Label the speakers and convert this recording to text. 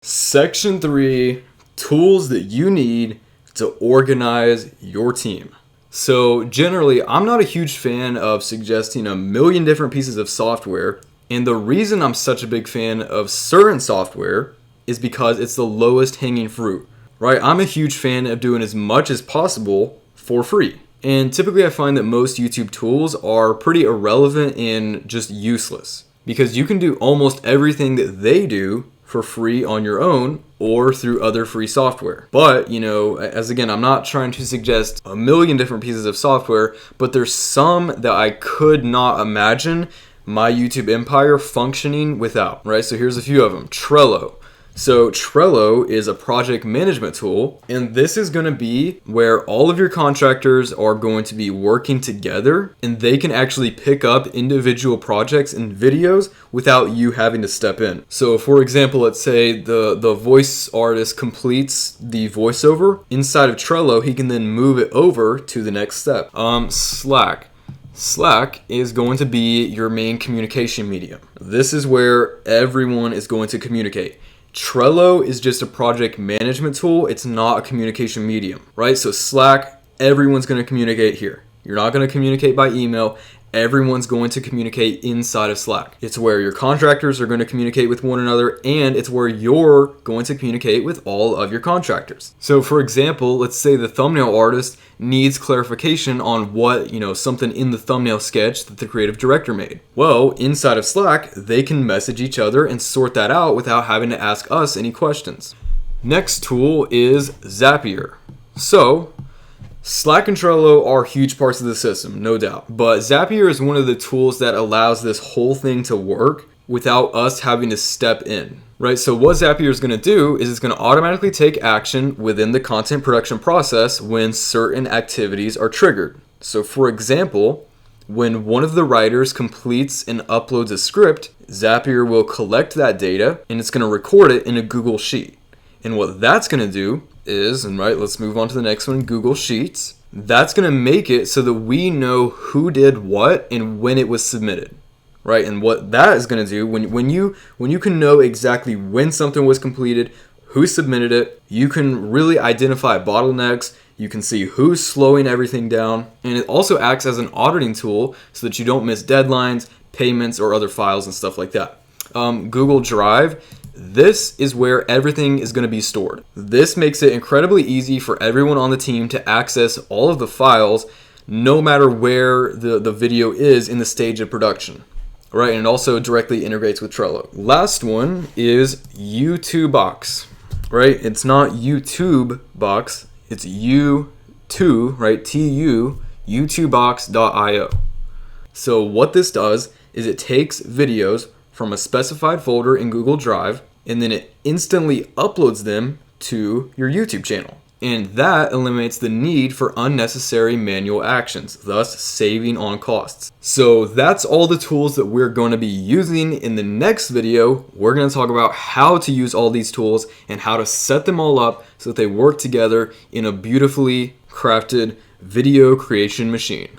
Speaker 1: Section 3, tools that you need to organize your team. So generally, I'm not a huge fan of suggesting a million different pieces of software. And the reason I'm such a big fan of certain software is because it's the lowest hanging fruit, right? I'm a huge fan of doing as much as possible for free. And typically I find that most YouTube tools are pretty irrelevant and just useless because you can do almost everything that they do for free on your own or through other free software. But, as again, I'm not trying to suggest a million different pieces of software, but there's some that I could not imagine my YouTube empire functioning without, right? So here's a few of them. Trello. So Trello is a project management tool, and this is going to be where all of your contractors are going to be working together, and they can actually pick up individual projects and videos without you having to step in. So for example, let's say the voice artist completes the voiceover. Inside of Trello, he can then move it over to the next step. Slack. Slack is going to be your main communication medium. This is where everyone is going to communicate. Trello is just a project management tool. It's not a communication medium, right? So Slack, everyone's going to communicate here. You're not going to communicate by email. Everyone's going to communicate inside of Slack. It's where your contractors are going to communicate with one another, and it's where you're going to communicate with all of your contractors. So for example, let's say the thumbnail artist needs clarification on what, something in the thumbnail sketch that the creative director made. Well, inside of Slack, they can message each other and sort that out without having to ask us any questions. Next tool is Zapier. So Slack and Trello are huge parts of the system, no doubt. But Zapier is one of the tools that allows this whole thing to work without us having to step in, right? So what Zapier is going to do is it's going to automatically take action within the content production process when certain activities are triggered. So for example, when one of the writers completes and uploads a script, Zapier will collect that data and it's going to record it in a Google Sheet. And what that's going to do is, let's move on to the next one, Google Sheets. That's going to make it so that we know who did what and when it was submitted, right? And what that is going to do, when you can know exactly when something was completed, who submitted it, you can really identify bottlenecks. You can see who's slowing everything down. And it also acts as an auditing tool so that you don't miss deadlines, payments, or other files and stuff like that. Google Drive. This is where everything is going to be stored. This makes it incredibly easy for everyone on the team to access all of the files no matter where the video is in the stage of production, right? And it also directly integrates with Trello. Last one is U2Box, right? It's not YouTube Box, it's U2, right? TU, U2Box.io. So what this does is it takes videos from a specified folder in Google Drive, and then it instantly uploads them to your YouTube channel. And that eliminates the need for unnecessary manual actions, thus saving on costs. So that's all the tools that we're going to be using. In the next video, we're going to talk about how to use all these tools and how to set them all up so that they work together in a beautifully crafted video creation machine.